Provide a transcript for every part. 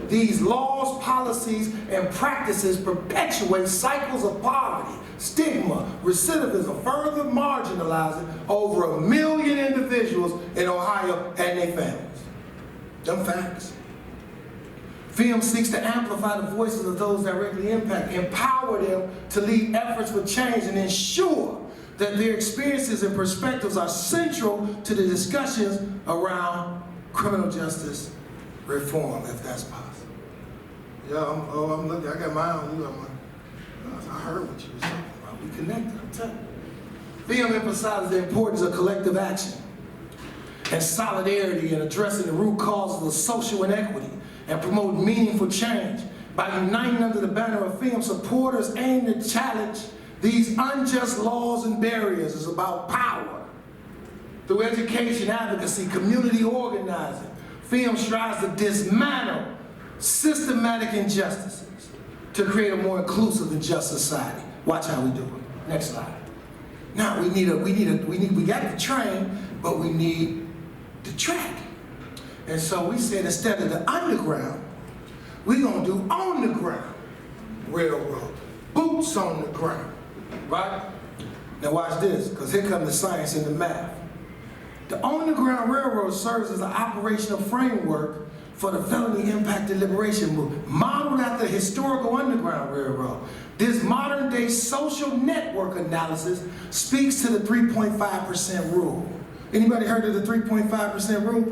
These laws, policies, and practices perpetuate cycles of poverty, stigma, recidivism, further marginalizing over 1 million individuals in Ohio and their families. Them facts. FEM seeks to amplify the voices of those directly impacted, empower them to lead efforts for change, and ensure that their experiences and perspectives are central to the discussions around criminal justice reform, if that's possible. Yeah, I'm looking, I got my eye on you. I heard what you were talking about. We connected, I'm telling you. FEM emphasizes the importance of collective action and solidarity in addressing the root causes of social inequity and promote meaningful change. By uniting under the banner of FEM, supporters aim to challenge these unjust laws and barriers. It's about power. Through education, advocacy, community organizing, FEM strives to dismantle systematic injustices to create a more inclusive and just society. Watch how we do it. Next slide. Now we got the train, but we need the track. And so we said instead of the underground, we're gonna do on the ground railroad, boots on the ground, right? Now watch this, because here comes the science and the math. The on-the-ground railroad serves as an operational framework for the felony impacted liberation movement, modeled after the historical Underground Railroad. This modern-day social network analysis speaks to the 3.5% rule. Anybody heard of the 3.5% rule?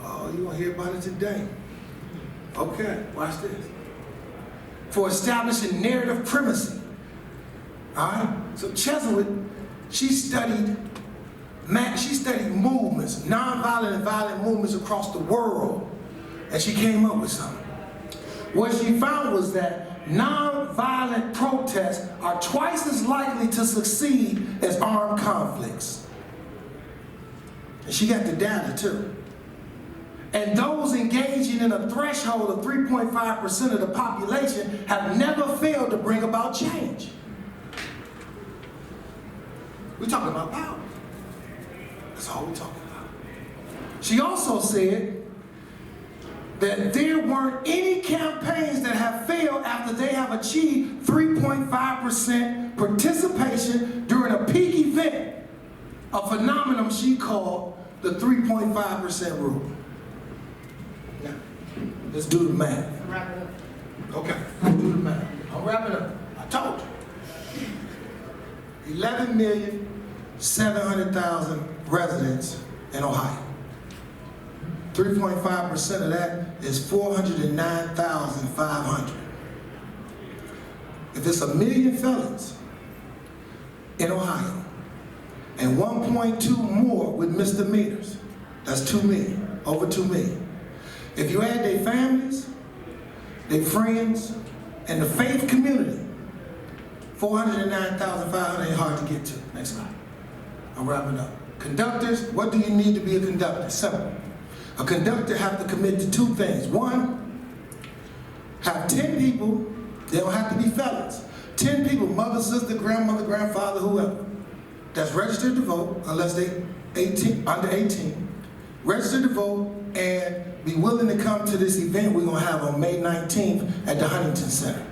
Oh, you gonna hear about it today. Okay, watch this. For establishing narrative primacy. All right, so Chesley, she studied movements, nonviolent and violent movements across the world, and she came up with something. What she found was that nonviolent protests are twice as likely to succeed as armed conflicts. And she got the data too. And those engaging in a threshold of 3.5% of the population have never failed to bring about change. We're talking about power. That's all we're talking about. She also said that there weren't any campaigns that have failed after they have achieved 3.5% participation during a peak event, a phenomenon she called the 3.5% rule. Now, let's do the math. Wrap it up. Okay, let's do the math. I'm wrapping up. I told you. 11,700,000 residents in Ohio. 3.5% of that is 409,500. If it's 1 million felons in Ohio and 1.2 more with misdemeanors, that's 2 million, over 2 million. If you add their families, their friends, and the faith community, 409,500 ain't hard to get to. Next slide. I'm wrapping up. Conductors, what do you need to be a conductor? Simple. A conductor have to commit to 2 things. 1, have 10 people, they don't have to be felons. 10 people, mother, sister, grandmother, grandfather, whoever, that's registered to vote, unless they under 18, registered to vote and be willing to come to this event we're gonna have on May 19th at the Huntington Center,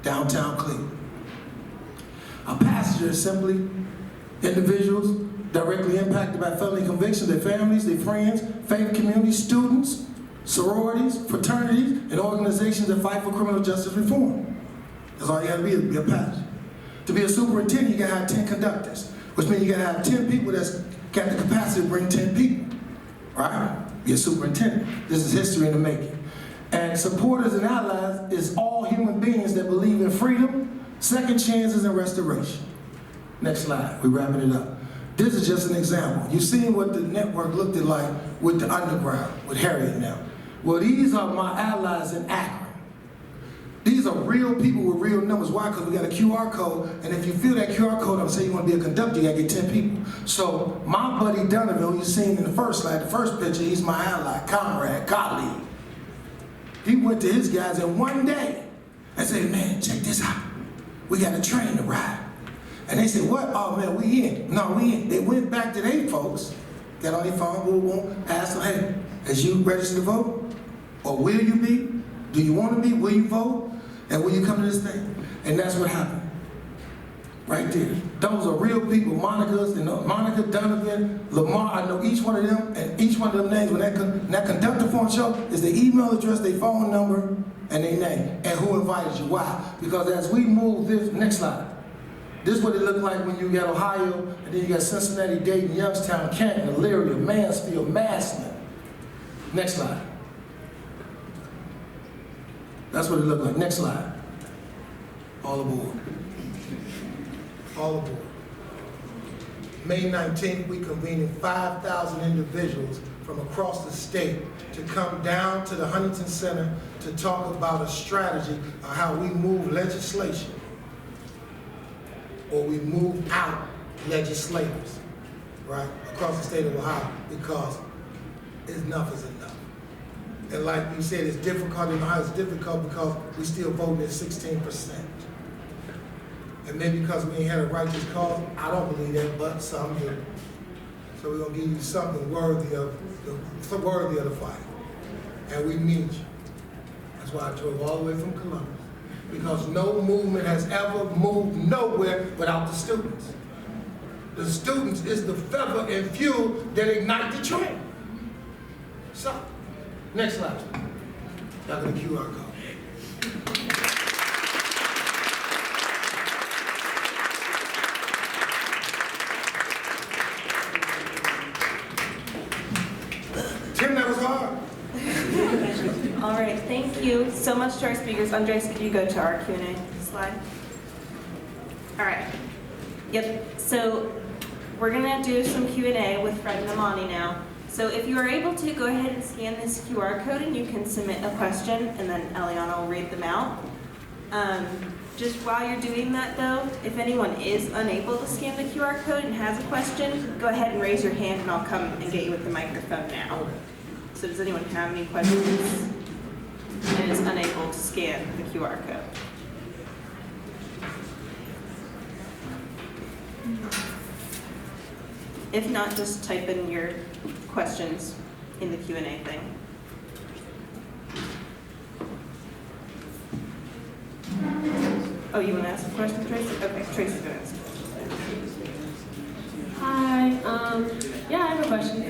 downtown Cleveland. A passenger is simply individuals directly impacted by felony convictions, their families, their friends, faith community, students, sororities, fraternities, and organizations that fight for criminal justice reform. That's all you gotta be a passenger. To be a superintendent, you gotta have 10 conductors, which means you gotta have 10 people that's got the capacity to bring 10 people, right? Be a superintendent. This is history in the making. And supporters and allies is all human beings that believe in freedom, second chances, and restoration. Next slide, we're wrapping it up. This is just an example. You've seen what the network looked like with the underground, with Harriet now. Well, these are my allies in Akron. These are real people with real numbers. Why? Because we got a QR code, and if you fill that QR code up and say you want to be a conductor, you got to get 10 people. So my buddy Donovan, who you seen in the first slide, the first picture, he's my ally, comrade, colleague. He went to his guys in one day and said, man, check this out. We got a train to ride. And they said, what? Oh man, we in. No, we in. They went back to their folks, got on their phone, asked them, hey, as you registered to vote? Or will you be? Do you want to be? Will you vote? And will you come to this thing? And that's what happened. Right there. Those are real people. Monica, Donovan, Lamar. I know each one of them, and each one of them names, when that conductor phone show, is their email address, their phone number, and their name, and who invited you. Why? Because as we move this, next slide, this is what it looked like when you got Ohio, and then you got Cincinnati, Dayton, Youngstown, Canton, Elyria, Mansfield, Massillon. Next slide. That's what it looked like. Next slide. All aboard. All aboard. May 19th, we convened 5,000 individuals from across the state to come down to the Huntington Center to talk about a strategy of how we move legislation, or we move out legislators, right, across the state of Ohio, because enough is enough. And like we said, it's difficult in Ohio. It's difficult because we still voting at 16%. And maybe because we ain't had a righteous cause, I don't believe that, but some do. So we're gonna give you something worthy of the fight. And we need you. That's why I drove all the way from Columbus. Because no movement has ever moved nowhere without the students. The students is the feather and fuel that ignite the train. So, next slide. Y'all got a QR code. Tim, that was hard. All right, thank you so much to our speakers. Andres, could you go to our Q&A slide? All right. Yep, so we're gonna do some Q&A with Fred and Amani now. So if you are able to, go ahead and scan this QR code and you can submit a question, and then Eliana will read them out. Just while you're doing that though, if anyone is unable to scan the QR code and has a question, go ahead and raise your hand and I'll come and get you with the microphone now. So does anyone have any questions and is unable to scan the QR code? If not, just type in your questions in the Q&A thing. Oh, you want to ask a question, Tracy? Okay, Tracy's going to ask a question. Hi, yeah, I have a question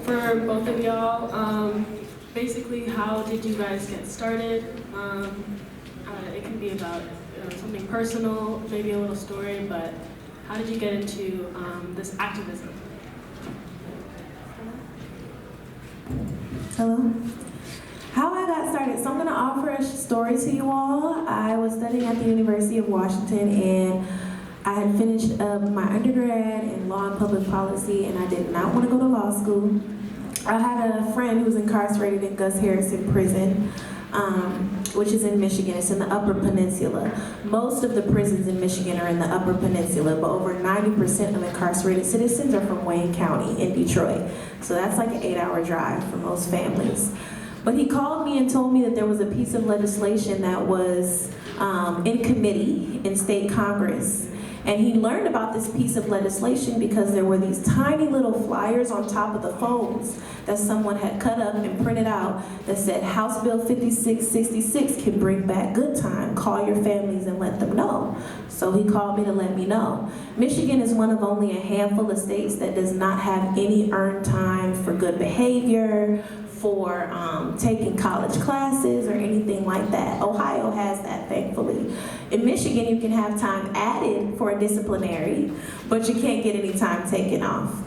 for both of y'all. Basically, how did you guys get started? It can be about something personal, maybe a little story, but how did you get into this activism? Hello. How I got started, so I'm going to offer a story to you all. I was studying at the University of Washington, and I had finished my undergrad in law and public policy, and I did not want to go to law school. I had a friend who was incarcerated in Gus Harrison Prison, which is in Michigan. It's in the Upper Peninsula. Most of the prisons in Michigan are in the Upper Peninsula, but over 90% of incarcerated citizens are from Wayne County in Detroit. So that's like an 8-hour drive for most families. But he called me and told me that there was a piece of legislation that was in committee in state Congress. And he learned about this piece of legislation because there were these tiny little flyers on top of the phones that someone had cut up and printed out that said, House Bill 5666 can bring back good time. Call your families and let them know. So he called me to let me know. Michigan is one of only a handful of states that does not have any earned time for good behavior, for taking college classes or anything like that. Ohio has that, thankfully. In Michigan, you can have time added for a disciplinary, but you can't get any time taken off.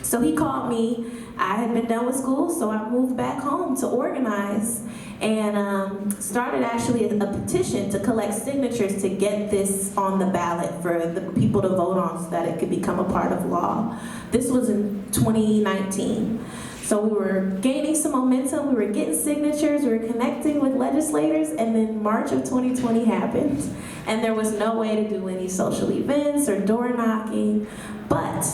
So he called me. I had been done with school, so I moved back home to organize and started actually a petition to collect signatures to get this on the ballot for the people to vote on so that it could become a part of law. This was in 2019. So we were gaining some momentum, we were getting signatures, we were connecting with legislators, and then March of 2020 happened, and there was no way to do any social events or door knocking. But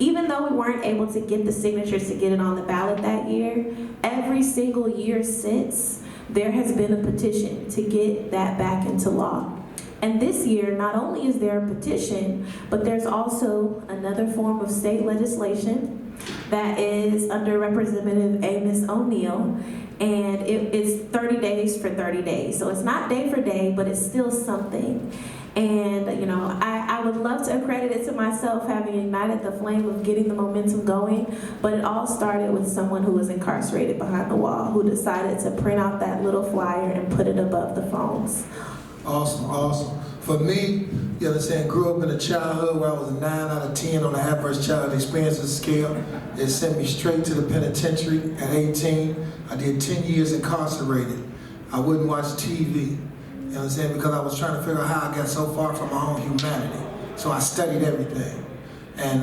even though we weren't able to get the signatures to get it on the ballot that year, every single year since, there has been a petition to get that back into law. And this year, not only is there a petition, but there's also another form of state legislation that is under Representative Amos O'Neill, And it's 30 days for 30 days. So it's not day for day, but it's still something. And, you know, I would love to accredit it to myself having ignited the flame of getting the momentum going, but it all started with someone who was incarcerated behind the wall, who decided to print out that little flyer and put it above the phones. Awesome, awesome. For me, you understand, grew up in a childhood where I was a 9 out of 10 on the adverse childhood experiences scale. It sent me straight to the penitentiary at 18. I did 10 years incarcerated. I wouldn't watch TV, you understand, because I was trying to figure out how I got so far from my own humanity. So I studied everything. And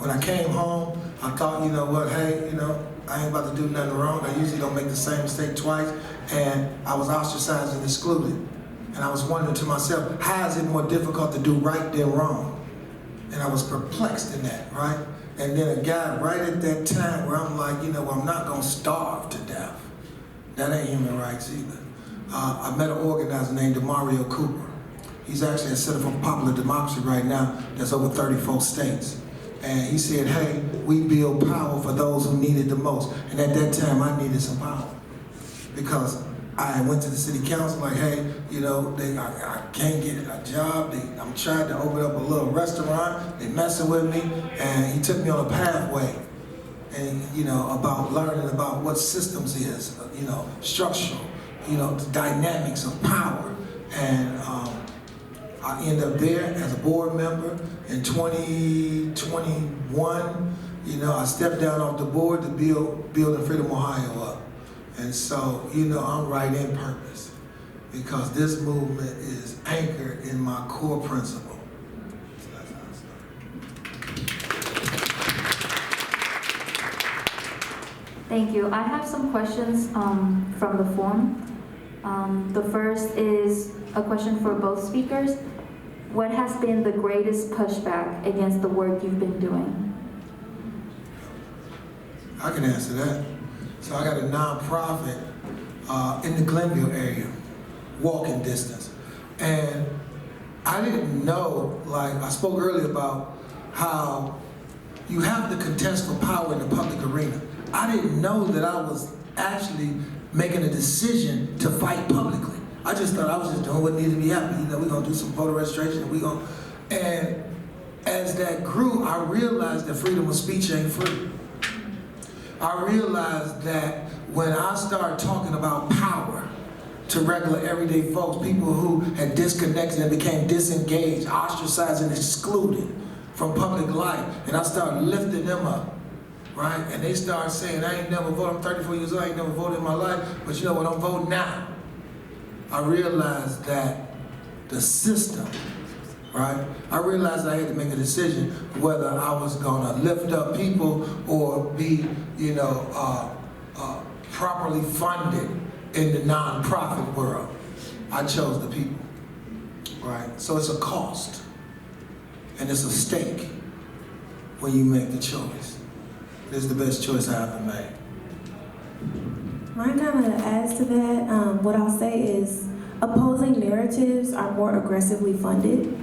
when I came home, I thought, you know what, hey, you know, I ain't about to do nothing wrong. I usually don't make the same mistake twice. And I was ostracized and excluded. And I was wondering to myself, how is it more difficult to do right than wrong? And I was perplexed in that, right? And then a guy right at that time where I'm like, you know, well, I'm not gonna starve to death. That ain't human rights either. I met an organizer named Mario Cooper. He's actually a Center for Popular Democracy right now that's over 34 states. And he said, hey, we build power for those who need it the most. And at that time, I needed some power. Because I went to the city council like, hey, you know, I can't get a job. I'm trying to open up a little restaurant. They messing with me. And he took me on a pathway, and you know, about learning about what systems is, you know, structural, you know, the dynamics of power. And I ended up there as a board member in 2021. You know, I stepped down off the board to build Freedom Ohio up. And so, you know, I'm right in purpose because this movement is anchored in my core principle. So that's how I started. Thank you. I have some questions from the forum. The first is a question for both speakers. What has been the greatest pushback against the work you've been doing? I can answer that. So I got a nonprofit in the Glenville area, walking distance. And I didn't know, like I spoke earlier about how you have to contest for power in the public arena. I didn't know that I was actually making a decision to fight publicly. I just thought I was just doing what needed to be happening. You know, we're gonna do some voter registration, and as that grew, I realized that freedom of speech ain't free. I realized that when I started talking about power to regular everyday folks, people who had disconnected and became disengaged, ostracized and excluded from public life, and I started lifting them up, right? And they started saying, I ain't never voted, I'm 34 years old, I ain't never voted in my life, but you know what, I'm voting now. I realized that the system, right? I realized I had to make a decision whether I was gonna lift up people or be, you know, properly funded in the nonprofit world. I chose the people, right? So it's a cost and it's a stake when you make the choice. It's the best choice I ever made. Mine kind of adds to that. What I'll say is opposing narratives are more aggressively funded.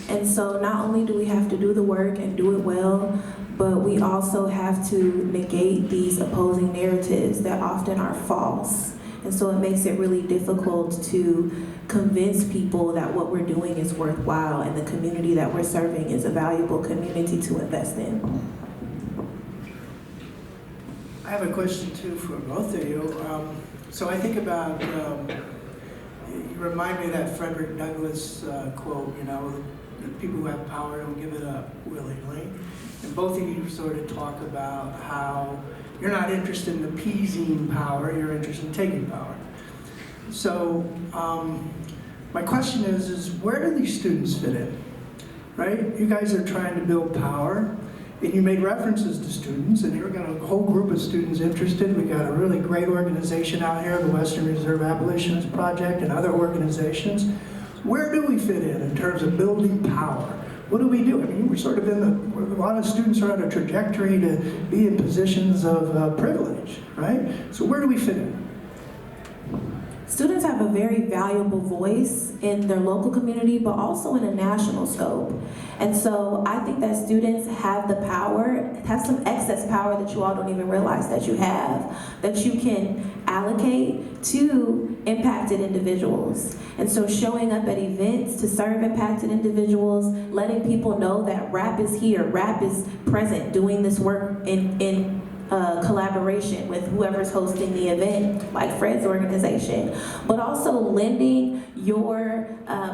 And so not only do we have to do the work and do it well, but we also have to negate these opposing narratives that often are false. And so it makes it really difficult to convince people that what we're doing is worthwhile and the community that we're serving is a valuable community to invest in. I have a question too for both of you. So I think about, you remind me of that Frederick Douglass quote, you know, the people who have power don't give it up willingly. And both of you sort of talk about how you're not interested in appeasing power, you're interested in taking power. So my question is where do these students fit in, right? You guys are trying to build power, and you made references to students, and you've got a whole group of students interested. We've got a really great organization out here, the Western Reserve Abolitionist Project and other organizations. Where do we fit in terms of building power? What do we do? I mean, we're sort of a lot of students are on a trajectory to be in positions of privilege, right? So where do we fit in? Students have a very valuable voice in their local community, but also in a national scope. And so I think that students have the power, have some excess power that you all don't even realize that you have, that you can allocate to impacted individuals. And so showing up at events to serve impacted individuals, letting people know that RAP is here, RAP is present, doing this work in collaboration with whoever's hosting the event, like Fred's organization, but also lending your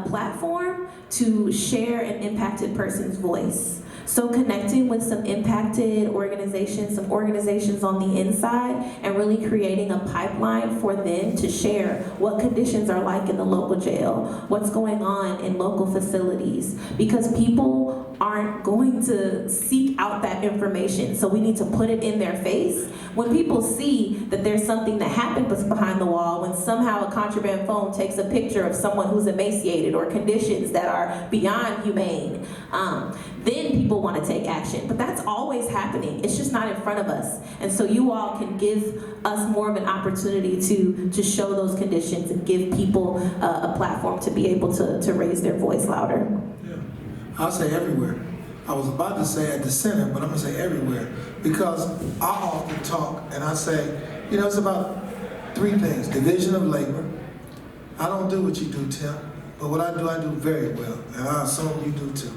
platform to share an impacted person's voice. So connecting with some impacted organizations, some organizations on the inside, and really creating a pipeline for them to share what conditions are like in the local jail, what's going on in local facilities, because people aren't going to seek out that information, so we need to put it in their face. When people see that there's something that happened behind the wall, when somehow a contraband phone takes a picture of someone who's emaciated or conditions that are beyond humane, then people want to take action. But that's always happening. It's just not in front of us. And so you all can give us more of an opportunity to show those conditions and give people a platform to be able to raise their voice louder. Yeah. I'll say everywhere. I was about to say at the center, but I'm going to say everywhere. Because I often talk and I say, you know, it's about three things. Division of labor. I don't do what you do, Tim. But what I do very well. And I assume you do too.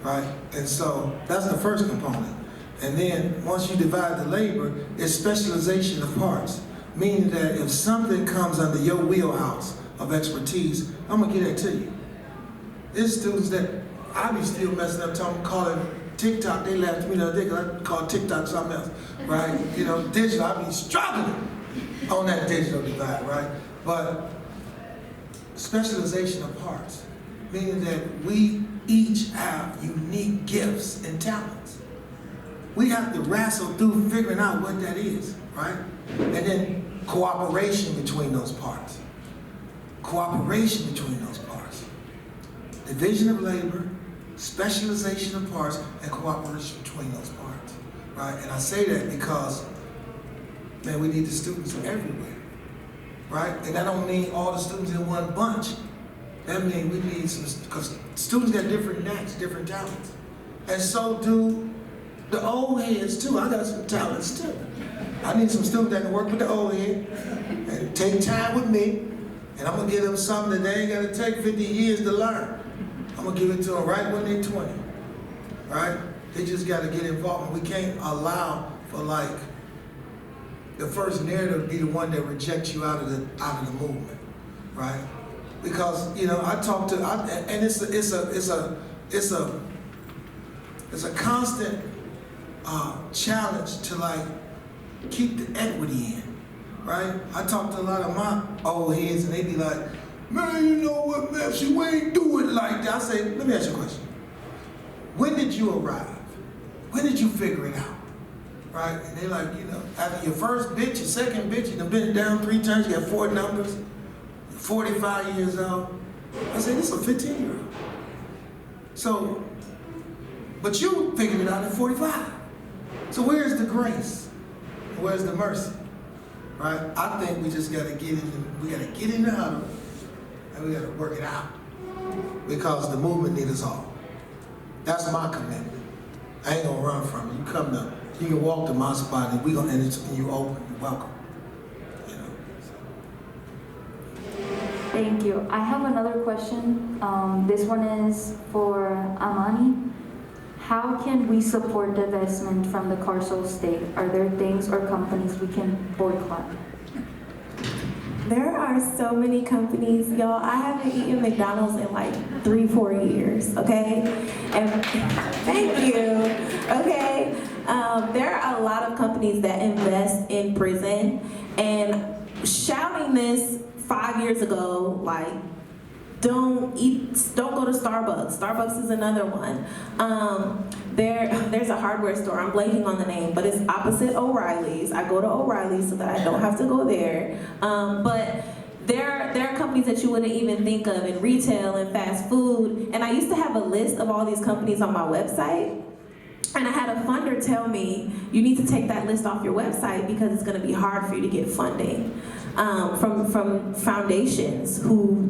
Right? And so that's the first component. And then once you divide the labor, it's specialization of parts. Meaning that if something comes under your wheelhouse of expertise, I'm going to get that to you. There's students that I be still messing up, calling TikTok. They laughed at me the other day because I call TikTok something else, right? You know, digital, I be struggling on that digital divide, right? But specialization of parts, meaning that we each have unique gifts and talents. We have to wrestle through figuring out what that is, right? And then cooperation between those parts. Cooperation between those parts. Division of labor, specialization of parts, and cooperation between those parts, right? And I say that because, man, we need the students everywhere, right? And that don't mean all the students in one bunch. That means we need some, because students got different knacks, different talents. And so do the old heads too. I got some talents too. I need some students that can work with the old head and take time with me, and I'm gonna give them something that they ain't gotta take 50 years to learn. I'm gonna give it to them right when they're 20, right? They just gotta get involved. We can't allow for like the first narrative to be the one that rejects you out of the movement, right? Because you know, I talk to, and it's a constant challenge to like keep the equity in, right? I talk to a lot of my old heads, and they be like, "Man, you know what, man? We ain't do it like that." I say, let me ask you a question. When did you arrive? When did you figure it out? Right? And they like, you know, after your first bitch, your second bitch, you've been down 3 times, you got 4 numbers, 45 years old. I say, this is a 15-year-old. So, but you figured it out at 45. So where's the grace? Where's the mercy? Right? I think we just gotta get in the huddle, and we gotta work it out. Because the movement needs us all. That's my commitment. I ain't gonna run from it. You come to, you can walk to my spot, and and you open, you're welcome. You know. Thank you. I have another question. This one is for Amani. How can we support divestment from the carceral state? Are there things or companies we can boycott? There are so many companies, y'all. I haven't eaten McDonald's in like 3-4 years, okay? And thank you, okay? There are a lot of companies that invest in prison, and shouting this 5 years ago, like, don't go to Starbucks. Starbucks is another one. There's a hardware store, I'm blanking on the name, but it's opposite O'Reilly's. I go to O'Reilly's so that I don't have to go there. But there are companies that you wouldn't even think of in retail and fast food. And I used to have a list of all these companies on my website. And I had a funder tell me, you need to take that list off your website because it's gonna be hard for you to get funding from foundations who,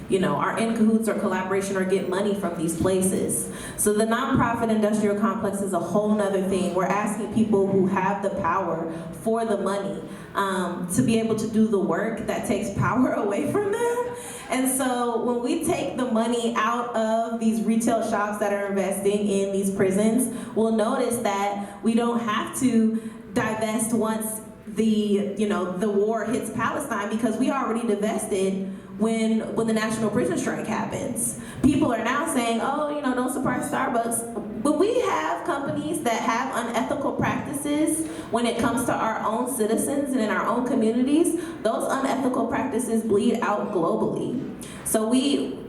you know, are in cahoots or collaboration or get money from these places. So the nonprofit industrial complex is a whole nother thing. We're asking people who have the power for the money. to be able to do the work that takes power away from them. And so when we take the money out of these retail shops that are investing in these prisons, we'll notice that we don't have to divest once the war hits Palestine, because we already divested when the national prison strike happens. People are now saying, oh, don't support Starbucks. But we have companies that have unethical practices when it comes to our own citizens and in our own communities. Those unethical practices bleed out globally. So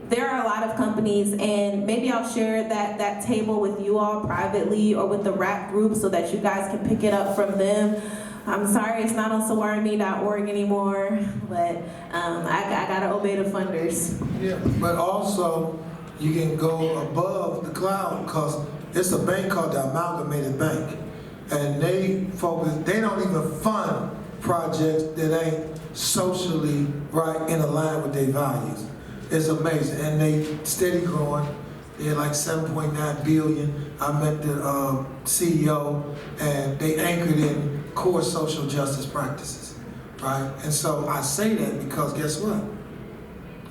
there are a lot of companies, and maybe I'll share that table with you all privately or with the rap group so that you guys can pick it up from them. I'm sorry it's not on sawarime.org anymore, but I gotta obey the funders. Yeah, but also you can go above the cloud, because it's a bank called the Amalgamated Bank, and they don't even fund projects that ain't socially right in line with their values. It's amazing, and they steady growing. They're like 7.9 billion. I met the CEO, and they anchored in core social justice practices, right? And so I say that because guess what?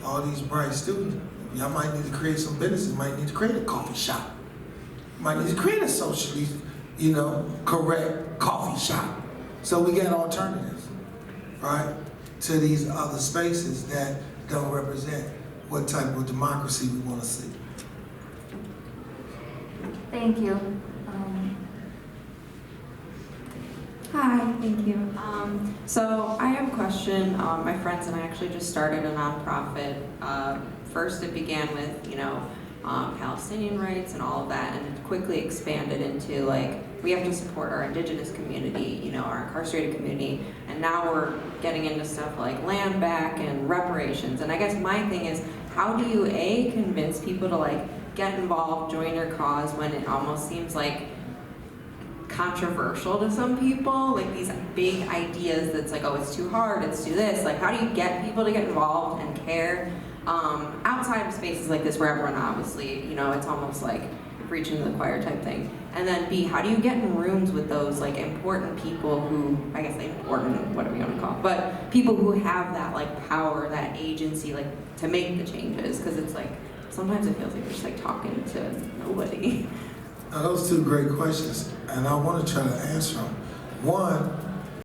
All these bright students, y'all might need to create some businesses, might need to create a coffee shop, might need to create a socially, correct coffee shop. So we got alternatives, right, to these other spaces that don't represent what type of democracy we want to see. Thank you. Hi, thank you. So I have a question. My friends and I actually just started a nonprofit. First it began with, Palestinian rights and all of that, and it quickly expanded into we have to support our indigenous community, our incarcerated community, and now we're getting into stuff like land back and reparations. And I guess my thing is, how do you convince people to get involved, join your cause, when it almost seems controversial to some people, these big ideas that's oh, it's too hard, it's too this. How do you get people to get involved and care outside of spaces like this where everyone obviously, it's almost preaching to the choir type thing. And then B, how do you get in rooms with those important people who, I guess important, whatever you want to call it, but people who have that power, that agency, to make the changes, because it's sometimes it feels like you're just talking to nobody. Now those two great questions, and I want to try to answer them. One,